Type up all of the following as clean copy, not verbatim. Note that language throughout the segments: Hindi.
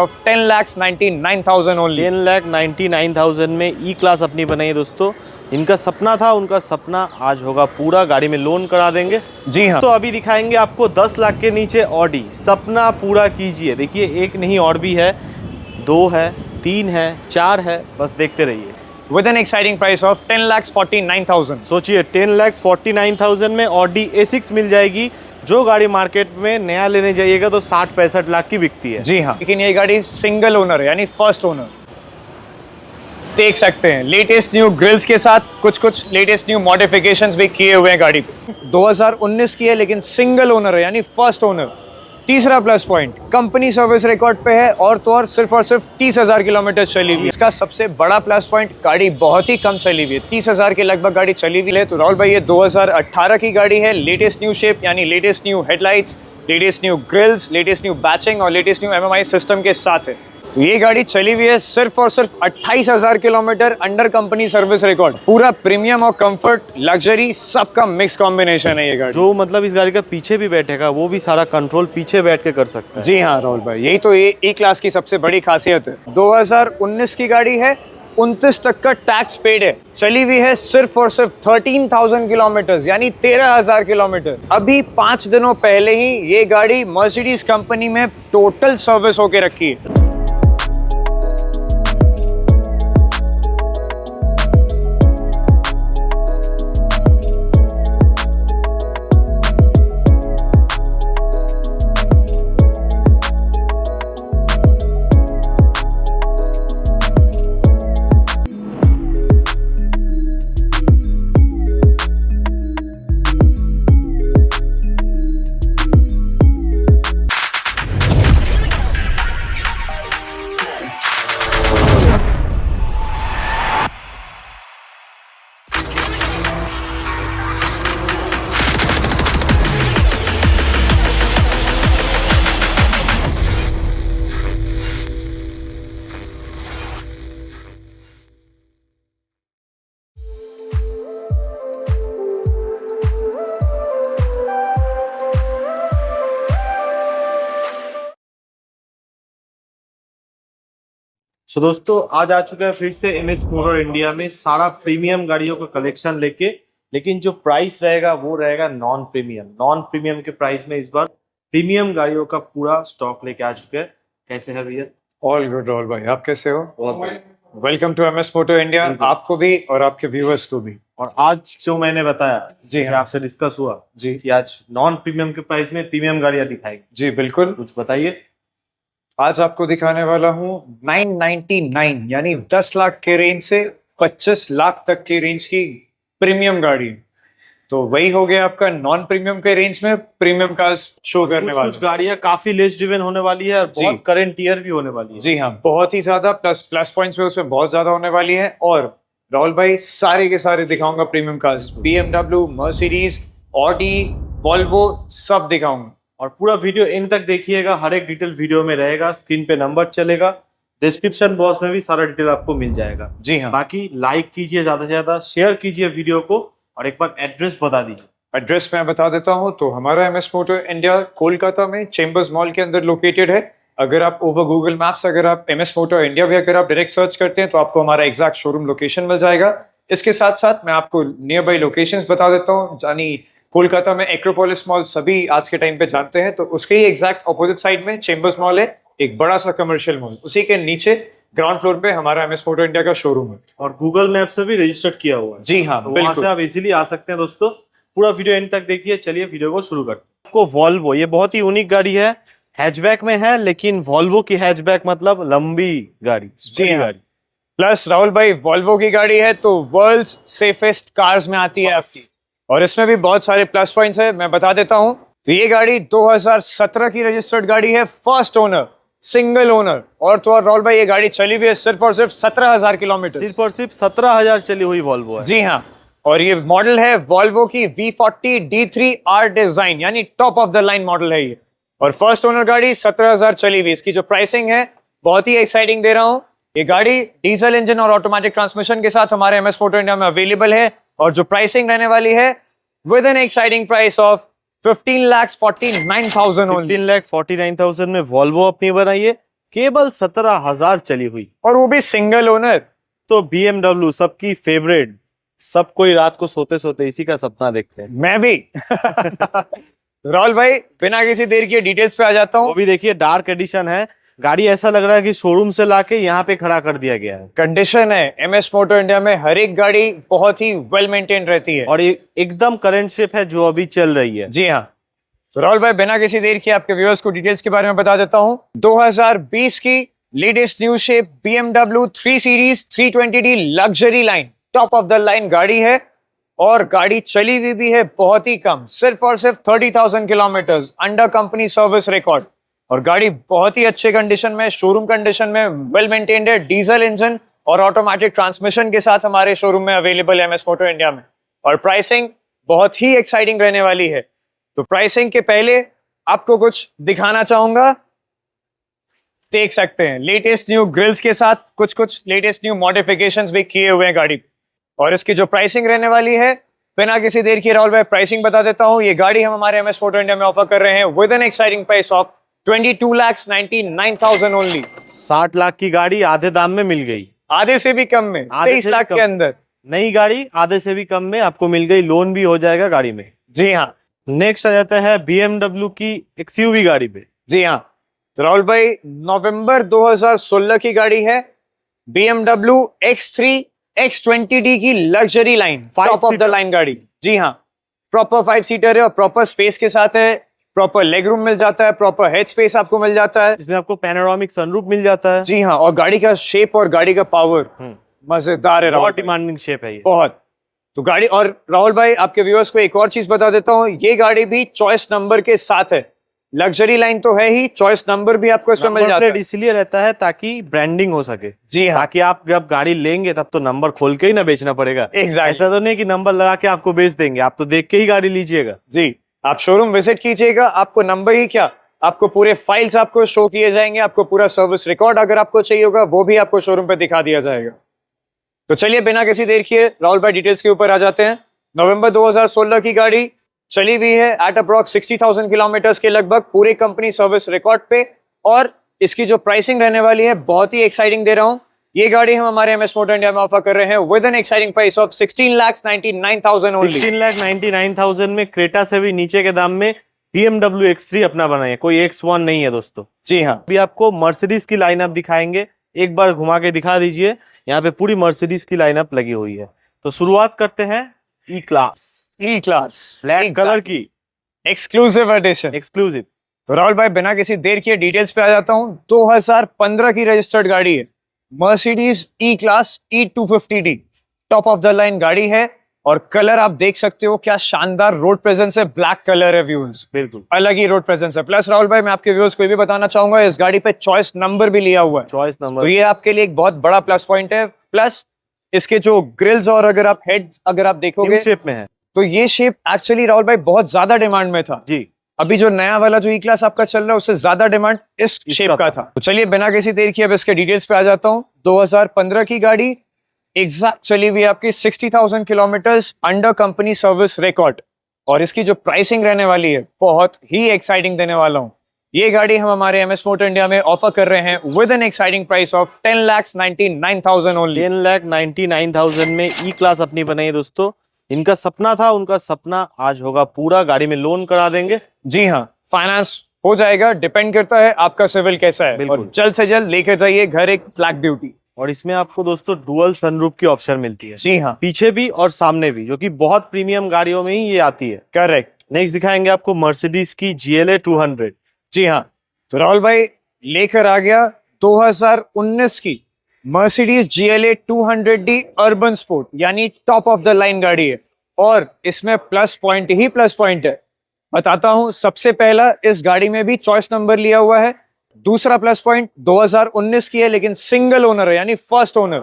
of 10,99,000 only. 10,99,000 में ई क्लास अपनी बनाई दोस्तों। इनका सपना था, उनका सपना आज होगा पूरा। गाड़ी में लोन करा देंगे। जी हाँ। तो अभी दिखाएंगे आपको 10 लाख के नीचे ऑडी। सपना पूरा कीजिए। देखिए एक नहीं और भी है, 2 है, 3 है, 4 है, बस देखते रहिए। With an exciting price of 10,49,000. सोचिए 10,49,000 में ऑडी A6 मिल जाएगी, जो गाड़ी मार्केट में नया लेने जाइएगा तो 60-65 लाख की बिकती है। जी हाँ, लेकिन ये गाड़ी सिंगल ओनर है, यानी फर्स्ट ओनर। देख सकते हैं लेटेस्ट न्यू ग्रिल्स के साथ कुछ लेटेस्ट न्यू मॉडिफिकेशंस भी किए हुए हैं गाड़ी पे। 2019 की है लेकिन सिंगल ओनर है, यानी फर्स्ट ओनर। तीसरा plus point, company service record पे है और तो और सिर्फ 30,000 किलोमीटर चली हुई है। इसका सबसे बड़ा प्लस पॉइंट, गाड़ी बहुत ही कम चली हुई है, 30,000 के लगभग गाड़ी चली हुई है। तो राहुल भाई ये 2018 की गाड़ी है, लेटेस्ट न्यू शेप यानी latest new headlights, latest new grilles, latest new badging और लेटेस्ट न्यू MMI सिस्टम के साथ है। तो ये गाड़ी चली हुई है सिर्फ और सिर्फ 28,000 kilometre under company service record. पूरा प्रीमियम और कंफर्ट, लग्जरी सबका मिक्स कॉम्बिनेशन है ये गाड़ी। जो मतलब इस गाड़ी का पीछे भी बैठेगा वो भी सारा कंट्रोल पीछे बैठ के कर सकता है। जी हाँ राहुल भाई, यही तो ये E क्लास की सबसे बड़ी खासियत है। 2019 की गाड़ी है, 29 तक का टैक्स पेड है, चली हुई है सिर्फ और सिर्फ 13,000 किलोमीटर यानी 13,000 किलोमीटर। अभी 5 दिनों पहले ही ये गाड़ी मर्सिडीज कंपनी में टोटल सर्विस होके रखी है। सो दोस्तों आज आ चुका है फिर से MS मोटर इंडिया में सारा प्रीमियम गाड़ियों का कलेक्शन लेके, लेकिन जो प्राइस रहेगा वो रहेगा नॉन प्रीमियम। नॉन प्रीमियम के प्राइस में इस बार प्रीमियम गाड़ियों का पूरा स्टॉक लेके आ चुके हैं। कैसे है भैया? ऑल गुड राहुल भाई, आप कैसे हो? बहुत बढ़िया। Welcome to MS Moto India, आपको भी और आपके व्यूअर्स को भी। और आज जो मैंने बताया जी हाँ, आपसे डिस्कस हुआ जी कि आज नॉन प्रीमियम के प्राइस में प्रीमियम गाड़ियां दिखाएगी। जी बिल्कुल। कुछ बताइए। आज आपको दिखाने वाला हूँ 999 यानी 10 लाख के रेंज से 25 लाख तक की रेंज की प्रीमियम गाड़ी। तो वही हो गया आपका नॉन प्रीमियम के रेंज में प्रीमियम कार्स शो करने वाला। कुछ गाड़ियां काफी लेस ड्रिवन होने वाली है और बहुत करंट ईयर भी होने वाली है। जी हाँ, बहुत ही ज्यादा प्लस पॉइंट्स पे उसमें बहुत ज्यादा होने वाली है। और राहुल भाई सारे के सारे दिखाऊंगा premium cars, BMW, Mercedes, Audi, Volvo सब दिखाऊंगा। और पूरा वीडियो एंड तक देखिएगा, हर एक डिटेल वीडियो में रहेगा, स्क्रीन पे नंबर चलेगा, डिस्क्रिप्शन बॉक्स में भी सारा डिटेल आपको मिल जाएगा। जी हाँ। बाकी लाइक कीजिए, ज्यादा से ज्यादा शेयर कीजिए वीडियो को, और एक बार एड्रेस बता दीजिए। एड्रेस मैं बता देता हूँ। तो हमारा MS मोटो इंडिया कोलकाता में चेंबर्स मॉल के अंदर लोकेटेड है। अगर आप ओवर गूगल मैप्स अगर आप MS मोटो इंडिया भी अगर आप डायरेक्ट सर्च करते हैं तो आपको हमारा एग्जैक्ट शोरूम लोकेशन मिल जाएगा। इसके साथ साथ मैं आपको नियर बाई लोकेशंस बता देता हूँ। यानी कोलकाता में एक्रोपोलिस मॉल सभी आज के टाइम पे जानते हैं, तो उसके ही एग्जैक्ट ऑपोजिट साइड में चेंबर्स मॉल है, एक बड़ा सा कमर्शियल मॉल। उसी के नीचे ग्राउंड फ्लोर पे हमारा MS मोटो इंडिया का शोरूम है और गूगल मैप से भी रजिस्टर्ड किया हुआ है। जी हाँ, तो वहां से आप इजीली आ सकते हैं दोस्तों। पूरा वीडियो एंड तक देखिए। चलिए वीडियो को शुरू करते हैं। आपको वॉल्वो, ये बहुत ही यूनिक गाड़ी है, हैचबैक में है, लेकिन वॉल्वो की हैचबैक मतलब लंबी गाड़ी, जी हाँ। प्लस राहुल भाई वॉल्वो की गाड़ी है तो वर्ल्ड्स सेफेस्ट कार्स में आती है आपकी, और इसमें भी बहुत सारे प्लस पॉइंट्स है, मैं बता देता हूँ। तो ये गाड़ी 2017 की रजिस्टर्ड गाड़ी है, फर्स्ट ओनर, सिंगल ओनर। और तो और राहुल भाई ये गाड़ी चली हुई है सिर्फ और सिर्फ 17,000 किलोमीटर। सिर्फ और सिर्फ 17,000 चली हुई वॉल्वो है। जी हाँ। और ये मॉडल है वॉल्वो की V40 D3 R डिजाइन, यानी top of the line model है ये। और फर्स्ट ओनर गाड़ी 17,000 चली हुई। इसकी जो प्राइसिंग है बहुत ही एक्साइटिंग दे रहा हूँ। ये गाड़ी डीजल इंजन और ऑटोमेटिक ट्रांसमिशन के साथ हमारे MS मोटो इंडिया में अवेलेबल है, और जो प्राइसिंग रहने वाली है with an exciting price of 15,49,000 only. 15,49,000 में वॉल्वो अपनी बनाई है। केवल 17,000 चली हुई, और वो भी सिंगल ओनर। तो BMW सबकी फेवरेट, सब कोई रात को सोते सोते इसी का सपना देखते हैं। मैं भी। राहुल भाई बिना किसी देर के डिटेल्स पे आ जाता वो हूँ। भी देखिए डार्क एडिशन है, गाड़ी ऐसा लग रहा है कि शोरूम से लाके यहाँ पे खड़ा कर दिया गया है। कंडीशन है, MS मोटर इंडिया में हर एक गाड़ी बहुत ही वेल मेंटेन रहती है। और एकदम करंट शिप है जो अभी चल रही है। जी हाँ। तो राहुल भाई बिना किसी देर के आपके व्यूअर्स को डिटेल्स के बारे में बता देता हूँ। 2020 की latest new shape BMW 3 series 320D luxury line, top of the line गाड़ी है। और गाड़ी चली हुई भी है बहुत ही कम, सिर्फ और सिर्फ 30,000 kilometres, under company service record. और गाड़ी बहुत ही अच्छे कंडीशन में, शोरूम कंडीशन में, वेल मेंटेन्ड है। डीजल इंजन और ऑटोमेटिक ट्रांसमिशन के साथ हमारे शोरूम में अवेलेबल है MS मोटर इंडिया में। और प्राइसिंग बहुत ही एक्साइटिंग रहने वाली है। तो प्राइसिंग के पहले आपको कुछ दिखाना चाहूंगा। देख सकते हैं लेटेस्ट न्यू ग्रिल्स के साथ कुछ कुछ लेटेस्ट न्यू मॉडिफिकेशंस भी किए हुए हैं गाड़ी पे। और इसकी जो प्राइसिंग रहने वाली है, बिना किसी देर की राहुल भाई प्राइसिंग बता देता हूं। ये गाड़ी हम हमारे MS मोटर इंडिया में ऑफर कर रहे हैं with an exciting price of 22,99,000 only. 60 lakh की गाड़ी आधे दाम में मिल गई, आधे से भी कम में, 23 लाख के अंदर नई गाड़ी आधे से भी कम में आपको मिल गई, लोन भी हो जाएगा गाड़ी में। जी हाँ। नेक्स्ट आ जाता है BMW की XUV गाड़ी पे। जी हाँ। तो राहुल भाई नवंबर 2016 की गाड़ी है, BMW X3 X20D की luxury line, top of the line गाड़ी। जी हाँ, प्रॉपर 5 सीटर है और प्रॉपर स्पेस के साथ है। प्रॉपर लेग रूम मिल जाता है, प्रॉपर हेड स्पेस आपको मिल जाता है। इसमें आपको पैनोरामिक सनरूफ मिल जाता है। जी हाँ, और गाड़ी का शेप और गाड़ी का पावर मजेदार है। बहुत डिमांडिंग शेप है ये, बहुत। तो गाड़ी, और राहुल भाई आपके व्यूअर्स को एक और चीज बता देता हूँ, ये गाड़ी भी चॉइस नंबर के साथ है। लग्जरी लाइन तो है ही, चॉइस नंबर भी आपको इसमें मिल जाता है। इसलिए रहता है ताकि ब्रांडिंग हो सके। जी हाँ, ताकि आप जब गाड़ी लेंगे तब तो नंबर खोल के ही ना बेचना पड़ेगा। Exactly. ऐसा तो नहीं कि नंबर लगा के आपको बेच देंगे, आप तो देख के ही गाड़ी लीजिएगा। जी, आप शोरूम विजिट कीजिएगा, आपको नंबर ही क्या, आपको पूरे फाइल्स आपको शो किए जाएंगे, आपको पूरा सर्विस रिकॉर्ड अगर आपको चाहिए होगा वो भी आपको शोरूम पे दिखा दिया जाएगा। तो चलिए बिना किसी देर किए राहुल भाई डिटेल्स के ऊपर आ जाते हैं। नवंबर 2016 की गाड़ी चली हुई है एट अप्रॉक्स 60,000 किलोमीटर्स के लगभग, पूरे कंपनी सर्विस रिकॉर्ड पे। और इसकी जो प्राइसिंग रहने वाली है बहुत ही एक्साइटिंग दे रहा हूँ। ये गाड़ी हम हमारे MS मोटर इंडिया में ऑफर कर रहे हैं with an exciting price of 16,99,000 only. 16,99,000 में क्रेटा से भी नीचे के दाम में BMW X3 अपना बनाए, कोई X1 नहीं है दोस्तों। जी हाँ, अभी आपको मर्सिडीज की लाइनअप दिखाएंगे, एक बार घुमा के दिखा दीजिए। यहाँ पे पूरी मर्सिडीज की लाइनअप लगी हुई है। तो शुरुआत करते हैं E क्लास, ब्लैक कलर की एक्सक्लूसिव एडिशन। एक्सक्लूसिव। तो राहुल भाई बिना किसी देर किए डिटेल्स पे आ जाता हूँ। 2015 की रजिस्टर्ड गाड़ी है, Mercedes E class E250D, top of the line गाड़ी है। और कलर आप देख सकते हो, क्या शानदार रोड प्रेजेंस है, ब्लैक कलर है व्यूअर्स, बिल्कुल अलग ही रोड प्रेजेंस है। प्लस राहुल भाई मैं आपके व्यूअर्स को ये भी बताना चाहूंगा, इस गाड़ी पे चॉइस नंबर भी लिया हुआ है, चॉइस नंबर, तो ये आपके लिए एक बहुत बड़ा प्लस पॉइंट है। प्लस इसके जो ग्रिल्स और अगर आप हेड अगर आप देखोगे शेप में है, तो ये शेप एक्चुअली राहुल भाई बहुत ज्यादा डिमांड में था जी। अभी जो नया वाला जो E क्लास आपका चल रहा है उससे ज्यादा डिमांड इस शेप का था। तो चलिए बिना किसी देर किए अब इसके डिटेल्स पे आ जाता हूँ। 2015 की गाड़ी एग्जैक्ट चली हुई आपकी 60,000 kilometres, under company service record. और इसकी जो प्राइसिंग रहने वाली है बहुत ही एक्साइटिंग देने वाला हूँ। ये गाड़ी हम हमारे MS मोटर इंडिया में ऑफर कर रहे हैं with an exciting price of 10,99,000 only. 10,99,000 में E क्लास अपनी बनाई दोस्तों। इनका सपना था, उनका सपना आज होगा पूरा। गाड़ी में लोन करा देंगे। जी हाँ, फाइनेंस हो जाएगा, डिपेंड करता है आपका सिविल कैसा है। और जल्द से जल्द लेकर जाइए घर एक ब्लैक ब्यूटी। और इसमें आपको दोस्तों डुअल सनरूफ की ऑप्शन मिलती है। जी हाँ, पीछे भी और सामने भी, जो कि बहुत प्रीमियम गाड़ियों में ही ये आती है। करेक्ट। नेक्स्ट दिखाएंगे आपको मर्सिडीज की GLA 200। जी हाँ, तो राहुल भाई लेकर आ गया 2019 की Mercedes GLA 200D urban sport, यानी टॉप ऑफ द लाइन गाड़ी है। और इसमें प्लस पॉइंट ही प्लस पॉइंट है, बताता हूं। सबसे पहला, इस गाड़ी में भी चॉइस नंबर लिया हुआ है। दूसरा प्लस पॉइंट, 2019 की है लेकिन सिंगल ओनर है, यानी फर्स्ट ओनर।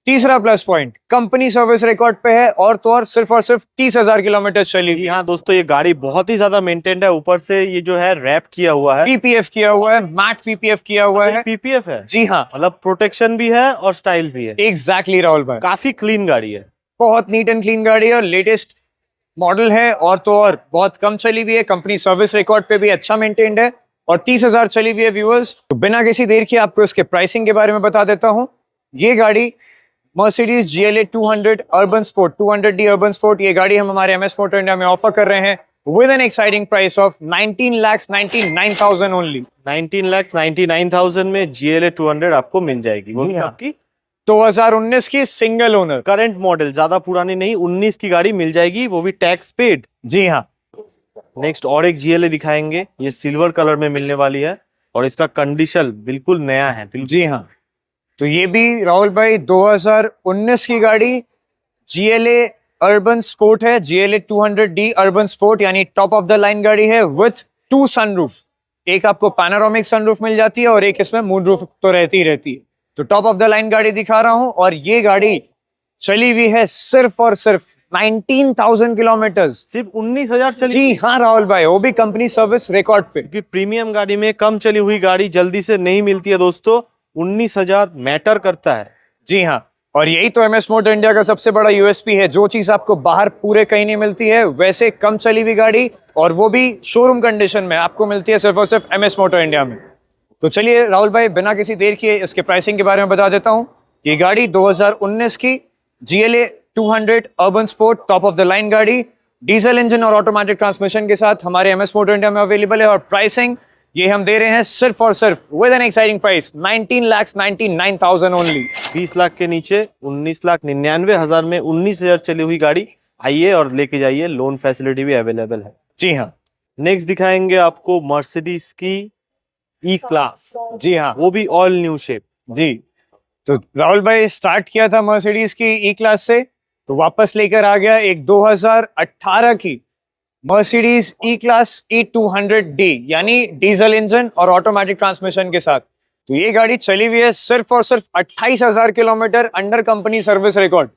तीसरा plus point, company service record पे है, और तो और सिर्फ 30,000 किलोमीटर चली। जी हाँ दोस्तों, ये गाड़ी बहुत ही ज्यादा मेंटेन्ड है। ऊपर से ये जो है रैप किया हुआ है, PPF किया हुआ है, मैट PPF किया हुआ है। PPF है? जी हाँ, मतलब प्रोटेक्शन भी है और स्टाइल भी है। एग्जैक्टली राहुल भाई, काफी क्लीन गाड़ी है, बहुत नीट एंड क्लीन गाड़ी है और लेटेस्ट मॉडल है। और तो और बहुत कम चली हुई है, कंपनी सर्विस रिकॉर्ड पे भी अच्छा मेंटेन्ड है। और 30,000 चली हुई है व्यूअर्स। तो बिना किसी देर के आपको इसके प्राइसिंग के बारे में बता देता हूँ। ये गाड़ी Mercedes GLA 200 urban sport 200D urban sport, ये गाड़ी हम हमारे MS मोटर इंडिया में ऑफर कर रहे हैं with an exciting price of 19,99,000 only. 19,99,000 में GLA 200 आपको मिल जाएगी। वो भी आपकी 2019 की सिंगल ओनर करंट मॉडल, ज्यादा पुरानी नहीं, 19 की गाड़ी मिल जाएगी, वो भी टैक्स पेड। जी हाँ। नेक्स्ट और एक GLA दिखाएंगे, ये सिल्वर कलर में मिलने वाली है और इसका कंडीशन बिल्कुल नया है। जी हाँ, तो ये भी राहुल भाई 2019 की गाड़ी GLA अर्बन स्पोर्ट है, GLA 200D अर्बन स्पोर्ट, यानी टॉप ऑफ द लाइन गाड़ी है विथ 2 सनरूफ। एक आपको पैनोरामिक सनरूफ मिल जाती है और एक इसमें मूनरूफ तो रहती है। तो टॉप ऑफ द लाइन गाड़ी दिखा रहा हूं और ये गाड़ी चली हुई है सिर्फ और सिर्फ 19,000 किलोमीटर। सिर्फ 19,000 चली? जी हाँ राहुल भाई, वो भी कंपनी सर्विस रिकॉर्ड पे। क्योंकि प्रीमियम गाड़ी में कम चली हुई गाड़ी जल्दी से नहीं मिलती है दोस्तों, 19,000 मैटर करता है। जी हाँ, और यही तो MS मोटर इंडिया का सबसे बड़ा USP है। जो चीज आपको बाहर पूरे कहीं नहीं मिलती है, वैसे कम चली हुई गाड़ी और वो भी शोरूम कंडीशन में आपको मिलती है सिर्फ और सिर्फ MS मोटर इंडिया में। तो चलिए राहुल भाई, बिना किसी देर किए इसके प्राइसिंग के बारे में बता देता हूँ। ये गाड़ी 2019 की GLA 200 urban sport top of the line गाड़ी, डीजल इंजन और ऑटोमेटिक ट्रांसमिशन के साथ हमारे MS मोटर इंडिया में अवेलेबल है। और प्राइसिंग ये हम दे रहे हैं सिर्फ और सिर्फ with an exciting price 19,99,000 only. 20 lakh के नीचे 19,99,000 में 19,000 चली हुई गाड़ी आइए और लेके जाइए, लोन फैसिलिटी भी अवेलेबल है। जी हाँ। नेक्स्ट दिखाएंगे आपको मर्सिडीज की ई क्लास। जी हाँ, वो भी ऑल न्यू शेप। जी। तो राहुल भाई स्टार्ट किया था मर्सिडीज की ई क्लास से, तो वापस लेकर आ गया एक 2018 की मर्सिडीज ई क्लास E200D, यानी डीजल इंजन और ऑटोमेटिक ट्रांसमिशन के साथ। तो ये गाड़ी चली हुई है सिर्फ और सिर्फ 28,000 kilometre under company service record.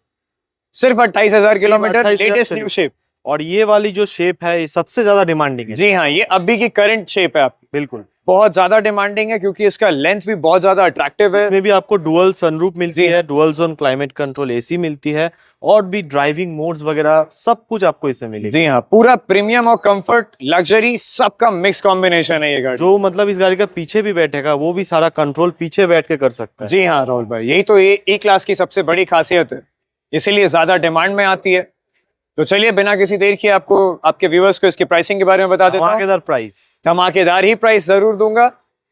सिर्फ 28,000 किलोमीटर, 28,000 लेटेस्ट न्यू शेप। और ये वाली जो शेप है ये सबसे ज्यादा डिमांडिंग है। जी हाँ, ये अभी की करंट शेप है आपकी, बिल्कुल बहुत ज्यादा डिमांडिंग है क्योंकि इसका लेंथ भी बहुत ज्यादा अट्रैक्टिव है। इसमें भी आपको डुअल सनरूफ मिलती है, dual zone climate control AC मिलती है और भी ड्राइविंग मोड्स वगैरह सब कुछ आपको इसमें मिलेगा। जी हाँ, पूरा प्रीमियम और कंफर्ट लग्जरी सबका मिक्स कॉम्बिनेशन है ये गाड़ी। जो मतलब इस गाड़ी का पीछे भी बैठेगा वो भी सारा कंट्रोल पीछे बैठ के कर सकता है। जी हाँ राहुल भाई, यही तो ये ई क्लास की सबसे बड़ी खासियत है, इसीलिए ज्यादा डिमांड में आती है। तो चलिए बिना किसी देर के आपको आपके व्यूअर्स को इसकी प्राइसिंग के बारे में बता देता हूँ। धमाकेदार प्राइस, धमाकेदार ही प्राइस जरूर दूंगा।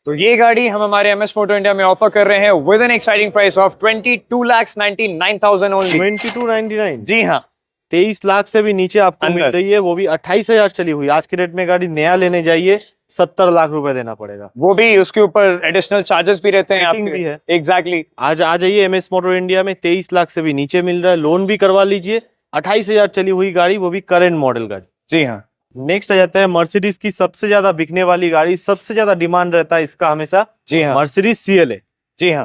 तो ये गाड़ी हम हमारे MS मोटर इंडिया में ऑफर कर रहे हैं with an exciting price of 22,99,000 only. 22,99। जी हाँ, 23 लाख से भी नीचे आपको मिल रही है, वो भी 28,000 चली हुई। आज के डेट में गाड़ी नया लेने जाइए 70 लाख रुपए देना पड़ेगा, वो भी उसके ऊपर एडिशनल चार्जेस भी रहते हैं Rating भी है। एग्जैक्टली। आज आ जाइए MS मोटर इंडिया में, 23 लाख से भी नीचे मिल रहा है, लोन भी करवा लीजिए। 28,000 चली हुई गाड़ी, वो भी करंट मॉडल गाड़ी। जी हाँ। नेक्स्ट आ जाता है मर्सिडीज की सबसे ज्यादा बिकने वाली गाड़ी, सबसे ज्यादा डिमांड रहता है इसका हमेशा। जी हाँ, मर्सिडीज CLA। जी हाँ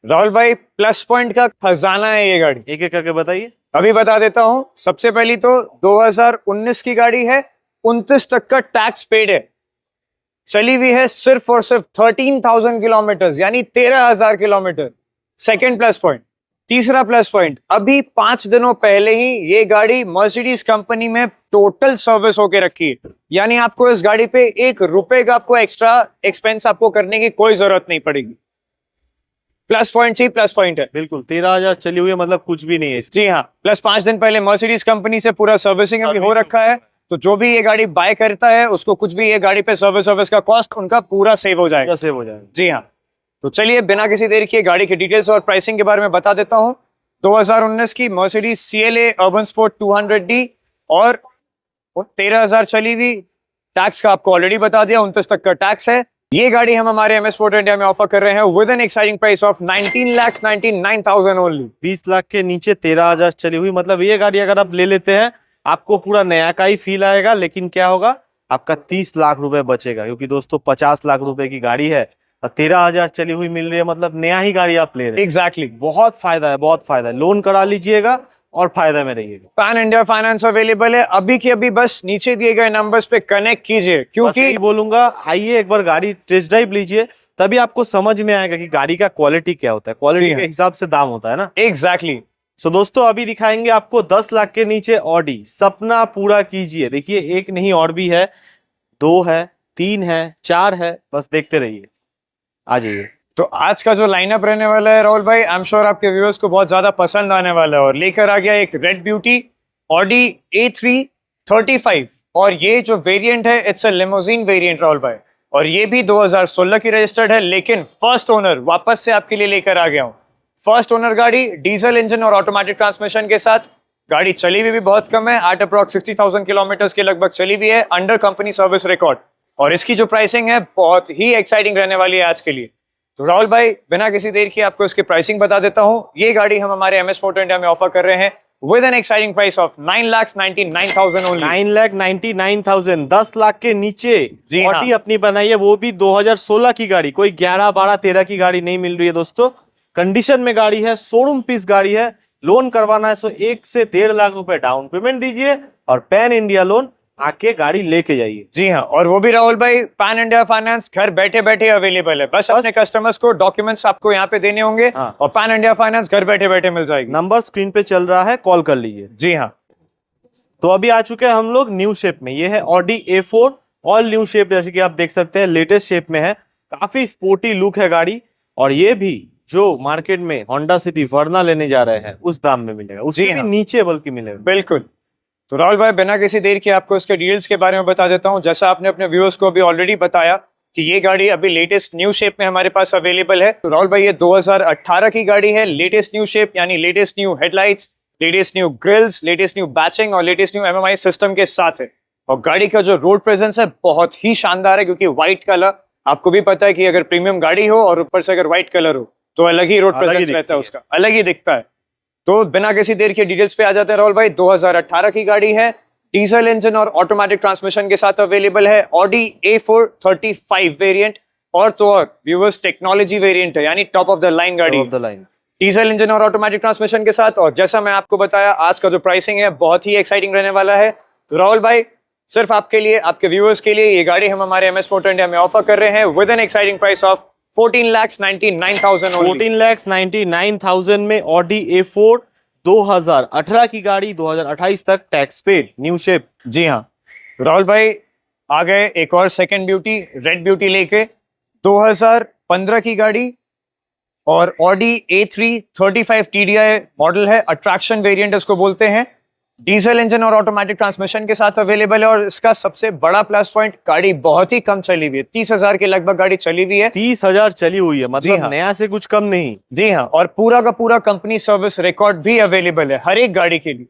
राहुल भाई, प्लस पॉइंट का खजाना है ये गाड़ी। एक एक करके बताइए। अभी बता देता हूं। सबसे पहली तो 2019 की गाड़ी है, 29 तक का टैक्स पेड है, चली हुई है सिर्फ और सिर्फ 13,000 किलोमीटर, यानी 13,000 किलोमीटर। Second plus point. तीसरा प्लस पॉइंट, अभी 5 दिनों पहले ही ये गाड़ी मर्सिडीज कंपनी में टोटल सर्विस होके रखी है, यानी आपको इस गाड़ी पे 1 रुपए का आपको एक्स्ट्रा एक्सपेंस आपको करने की कोई जरूरत नहीं पड़ेगी। प्लस पॉइंट ही प्लस पॉइंट है। बिल्कुल, 13,000 चली हुई है, मतलब कुछ भी नहीं है। जी हाँ, प्लस 5 दिन पहले मर्सिडीज कंपनी से पूरा सर्विसिंग अभी हो रखा है, तो जो भी ये गाड़ी बाय करता है उसको कुछ भी ये गाड़ी पे सर्विस का कॉस्ट उनका पूरा सेव हो जाएगा। सेव हो जाएगा। जी हाँ। तो चलिए बिना किसी देर के गाड़ी की डिटेल्स और प्राइसिंग के बारे में बता देता हूँ। 2019 की Mercedes CLA urban sport 200D और 13,000 चली हुई, टैक्स का आपको ऑलरेडी बता दिया, 29 तक का टैक्स है। ये गाड़ी हम हमारे MS मोटर इंडिया में ऑफर कर रहे हैं with an exciting price of 19,99,000 only. 20 lakh के नीचे 13,000 चली हुई, मतलब ये गाड़ी अगर आप ले लेते हैं आपको पूरा नया का ही फील आएगा, लेकिन क्या होगा, आपका 30 लाख रुपए बचेगा। क्योंकि दोस्तों 50 लाख रुपए की गाड़ी है और 13,000 चली हुई मिल रही है, मतलब नया ही गाड़ी आप ले रहे हैं। एग्जैक्टली, बहुत फायदा है, बहुत फायदा है। लोन करा लीजिएगा और फायदा में रहिएगा। पैन इंडिया फाइनेंस अवेलेबल है अभी के अभी, बस नीचे दिए गए नंबर्स पे कनेक्ट कीजिए। क्योंकि बोलूंगा आइए एक बार गाड़ी टेस्ट ड्राइव लीजिए, तभी आपको समझ में आएगा कि गाड़ी का क्वालिटी क्या होता है। क्वालिटी के हिसाब से दाम होता है ना। एग्जैक्टली। सो दोस्तों अभी दिखाएंगे आपको 10 लाख के नीचे ऑडी। सपना पूरा कीजिए। देखिए एक नहीं और भी है, 2 है, 3 है, 4 है, बस देखते रहिए। आ जाइए। तो आज का जो लाइनअप रहने वाला है राहुल भाई, आई एम श्योर आपके व्यूअर्स को बहुत ज्यादा पसंद आने वाला है। और लेकर आ गया एक रेड ब्यूटी ऑडी A335, और ये जो वेरिएंट है it's a limousine variant Rahul भाई, और ये भी 2016 की रजिस्टर्ड है, लेकिन फर्स्ट ओनर वापस से आपके लिए लेकर आ गया हूँ। फर्स्ट ओनर गाड़ी, डीजल इंजन और ऑटोमेटिक ट्रांसमिशन के साथ। गाड़ी चली हुई भी बहुत कम है, एट अप्रॉक्स 60,000 किलोमीटर के लगभग चली हुई है, अंडर कंपनी सर्विस रिकॉर्ड। और इसकी जो प्राइसिंग है बहुत ही एक्साइटिंग रहने वाली है आज के लिए। तो राहुल भाई बिना किसी देर के आपको इसकी प्राइसिंग बता देता हूँ। ये गाड़ी हम हमारे MS मोटर इंडिया में ऑफर कर रहे हैं with an exciting price of 9,99,000 only. 9,99,000, 10 lakh के नीचे जी ऑडी हाँ। अपनी बनाई है, वो भी 2016 की गाड़ी। कोई 11, 12, 13 की गाड़ी नहीं मिल रही है दोस्तों। कंडीशन में गाड़ी है, शोरूम पीस गाड़ी है। लोन करवाना है तो 1 से 1.5 लाख रुपए डाउन पेमेंट दीजिए और पैन इंडिया लोन आके गाड़ी लेके जाइए। जी हाँ, और वो भी राहुल भाई पैन इंडिया फाइनेंस घर बैठे बैठे अवेलेबल है। बस अपने कस्टमर्स को डॉक्यूमेंट्स आपको यहाँ पे देने होंगे, हाँ। और पैन इंडिया फाइनेंस घर बैठे बैठे मिल जाएगी। नंबर स्क्रीन पे चल रहा है, कॉल कर लीजिए। जी हाँ। तो अभी आ चुके हैं हम लोग न्यू शेप में। ये है Audi A4 all new shape, जैसे कि आप देख सकते हैं लेटेस्ट शेप में है। काफी स्पोर्टी लुक है गाड़ी, और ये भी जो मार्केट में होंडा सिटी वर्ना लेने जा रहे हैं उस दाम में मिलेगा, उससे भी नीचे बल्कि मिलेगा। बिल्कुल। तो राहुल भाई बिना किसी देर के आपको इसके डिटेल्स के बारे में बता देता हूँ। जैसा आपने अपने व्यूअर्स को अभी ऑलरेडी बताया कि ये गाड़ी अभी लेटेस्ट न्यू शेप में हमारे पास अवेलेबल है। तो राहुल भाई ये 2018 की गाड़ी है, लेटेस्ट न्यू शेप यानी latest new headlights, latest new grilles, latest new badging और लेटेस्ट न्यू MMI सिस्टम के साथ है। और गाड़ी का जो रोड प्रेजेंस है बहुत ही शानदार है, क्योंकि व्हाइट कलर आपको भी पता है कि अगर प्रीमियम गाड़ी हो और ऊपर से अगर व्हाइट कलर हो तो अलग ही रोड प्रेजेंस रहता है, उसका अलग ही दिखता है। तो बिना किसी देर के डिटेल्स पे आ जाते हैं राहुल भाई। 2018 की गाड़ी है, डीजल इंजन और ऑटोमेटिक ट्रांसमिशन के साथ अवेलेबल है, ऑडी A435 वेरिएंट। और तो और व्यूअर्स टेक्नोलॉजी वेरिएंट है, यानी टॉप ऑफ द लाइन गाड़ी, डीजल इंजन और ऑटोमेटिक ट्रांसमिशन के साथ। और जैसा मैं आपको बताया आज का जो प्राइसिंग है बहुत ही एक्साइटिंग रहने वाला है। तो राहुल भाई सिर्फ आपके लिए, आपके व्यूअर्स के लिए ये गाड़ी हम हमारे MS मोटर इंडिया में ऑफर कर रहे हैं with an exciting price of 14,99,000 14,99,000 में ऑडी A4 2018 की गाड़ी, 2028 तक टैक्स पेड, न्यू शेप। जी हाँ। तो राहुल भाई आ गए एक और सेकंड ब्यूटी, रेड ब्यूटी लेके, 2015 की गाड़ी और ऑडी A335 TDI मॉडल है, अट्रैक्शन वेरिएंट इसको बोलते हैं। डीजल इंजन और ऑटोमेटिक ट्रांसमिशन के साथ अवेलेबल है। और इसका सबसे बड़ा प्लस पॉइंट, गाड़ी बहुत ही कम चली हुई है, 30,000 के लगभग गाड़ी चली हुई है। 30,000 चली हुई है, मतलब हाँ। नया से कुछ कम नहीं। जी हाँ, और पूरा का पूरा कंपनी सर्विस रिकॉर्ड भी अवेलेबल है हर एक गाड़ी के लिए।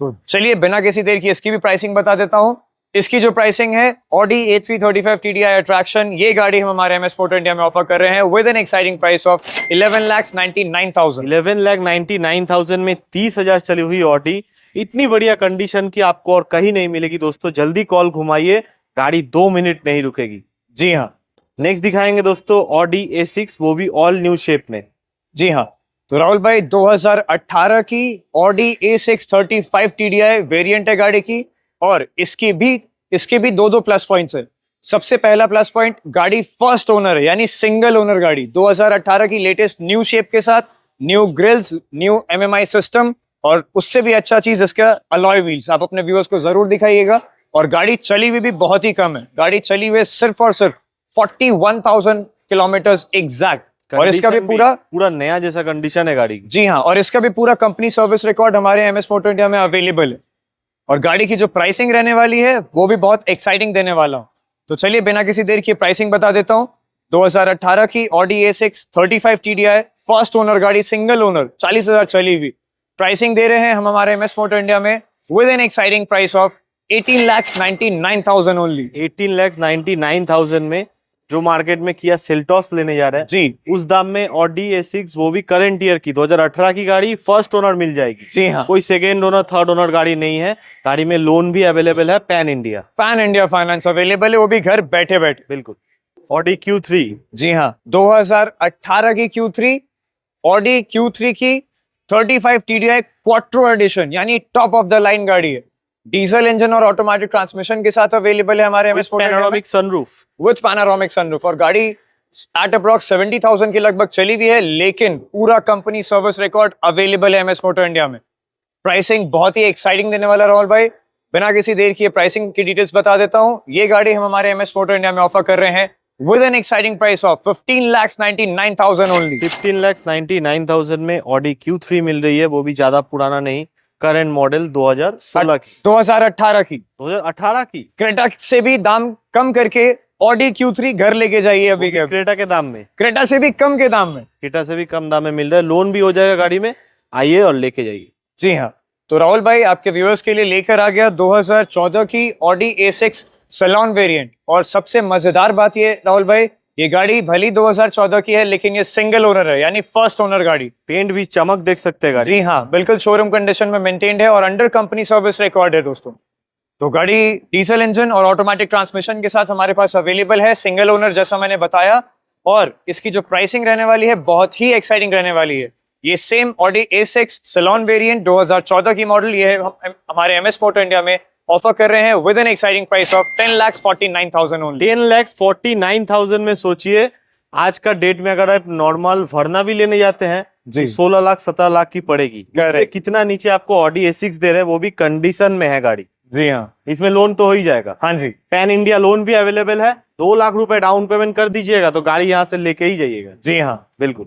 तो चलिए बिना किसी देर की इसकी भी प्राइसिंग बता देता हूँ। इसकी जो प्राइसिंग है ऑडी A335 TDI अट्रैक्शन, ये गाड़ी हम हमारे MS मोटर इंडिया में ऑफर कर रहे हैं with an exciting price of 11,99,000। 11,99,000 में 30,000 चली हुई ऑडी, इतनी बढ़िया कंडीशन की आपको और कहीं नहीं मिलेगी दोस्तों। जल्दी कॉल घुमाइए, गाड़ी 2 मिनट नहीं रुकेगी। जी हाँ। नेक्स्ट दिखाएंगे दोस्तों ऑडी A6, वो भी ऑल न्यू शेप में। जी हाँ। तो राहुल भाई 2018 की ऑडी A6 35 TDI वेरिएंट है गाड़ी की, और इसके भी दो प्लस पॉइंट्स है। सबसे पहला प्लस पॉइंट, गाड़ी फर्स्ट ओनर है, यानी सिंगल ओनर गाड़ी, 2018 की लेटेस्ट न्यू शेप के साथ, new grilles, new MMI system, और उससे भी अच्छा चीज इसका अलॉय व्हील्स। आप अपने व्यूअर्स को जरूर दिखाइएगा। और गाड़ी चली हुई भी बहुत ही कम है, गाड़ी चली हुई सिर्फ और सिर्फ 41,000 किलोमीटर्स एग्जैक्ट। और इसका भी पूरा नया जैसा कंडीशन है गाड़ी की। जी हाँ, और इसका भी पूरा कंपनी सर्विस रिकॉर्ड हमारे MS मोटर इंडिया में अवेलेबल है। और गाड़ी की जो प्राइसिंग रहने वाली है वो भी बहुत एक्साइटिंग देने वाला हूँ। तो चलिए बिना किसी देर की प्राइसिंग बता देता हूँ। 2018 की Audi A6 35 TDI first owner गाड़ी, सिंगल ओनर, 40,000 चली हुई। प्राइसिंग दे रहे हैं हम हमारे MS मोटर इंडिया में with an exciting price of 18,99,000 only. 18,99,000 में जो मार्केट में किया सेल्टॉस लेने जा रहे हैं जी, उस दाम में ऑडी A6, वो भी करंट ईयर की 2018 की गाड़ी, फर्स्ट ओनर मिल जाएगी। जी हाँ। कोई सेकेंड ओनर, थर्ड ओनर गाड़ी नहीं है। गाड़ी में लोन भी अवेलेबल है, पैन इंडिया फाइनेंस अवेलेबल है, वो भी घर बैठे बैठे। बिल्कुल। ऑडी Q3, जी हाँ, 2018 की Q3, ऑडी Q3 की 35 TDI क्वाट्रो एडिशन, यानी टॉप ऑफ द लाइन गाड़ी है। डीजल इंजन और ऑटोमेटिक ट्रांसमिशन के साथ अवेलेबल है हमारे MS motor panoramic sunroof, with panoramic sunroof. और गाड़ी एट अप्रॉक्स 70,000 के लगभग चली हुई है, लेकिन पूरा कंपनी सर्विस रिकॉर्ड अवेलेबल है MS मोटर इंडिया में। प्राइसिंग बहुत ही एक्साइटिंग देने वाला राहुल भाई। बिना किसी देर किए प्राइसिंग की डिटेल्स बता देता हूँ। ये गाड़ी हम हमारे एमएस मोटर इंडिया में ऑफर कर रहे हैं with an exciting price of 15,99,000 only. 15,99,000 में ऑडी Q3 मिल रही है, वो भी ज्यादा पुराना नहीं, करंट मॉडल 2016 की, 2018 की, 2018 की। क्रेटा से भी दाम कम करके ऑडी Q3 घर लेके जाइए अभी के। क्रेटा के दाम में, क्रेटा से भी कम के दाम में, क्रेटा से भी कम दाम में मिल रहा है, लोन भी हो जाएगा गाड़ी में, आइए और लेके जाइए। जी हाँ। तो राहुल भाई आपके व्यूअर्स के लिए लेकर आ गया 2014 की ऑडी A6 सैलॉन वेरिएंट। और सबसे मजेदार बात ये राहुल भाई, ये गाड़ी भली 2014 की है लेकिन ये सिंगल ओनर है, यानी फर्स्ट ओनर गाड़ी। पेंट भी चमक देख सकते हैं गाड़ी। जी हाँ, बिल्कुल शोरूम कंडीशन में मेंटेन्ड है और अंडर कंपनी सर्विस रिकॉर्ड है दोस्तों। तो गाड़ी डीजल इंजन और ऑटोमेटिक ट्रांसमिशन के साथ हमारे पास अवेलेबल है, सिंगल ओनर जैसा मैंने बताया। और इसकी जो प्राइसिंग रहने वाली है बहुत ही एक्साइटिंग रहने वाली है। ये same Audi A6 salon variant 2014 की मॉडल, ये हम हमारे एमएस मोटर इंडिया में ऑफर कर रहे हैं with an exciting price of 10,49,000 only. 10,49,000 में सोचिए, आज का डेट में अगर आप नॉर्मल भरना भी लेने जाते हैं जी। तो 16 लाख 17 लाख की पड़ेगी। Correct। कितना नीचे आपको ऑडी A6 दे रहे हैं, वो भी कंडीशन में है गाड़ी। जी हाँ, इसमें लोन तो हो ही जाएगा। हाँ जी, पैन इंडिया लोन भी अवेलेबल है, 2 लाख रुपए डाउन पेमेंट कर दीजिएगा तो गाड़ी यहाँ से लेके ही जाइएगा। जी हाँ। बिल्कुल।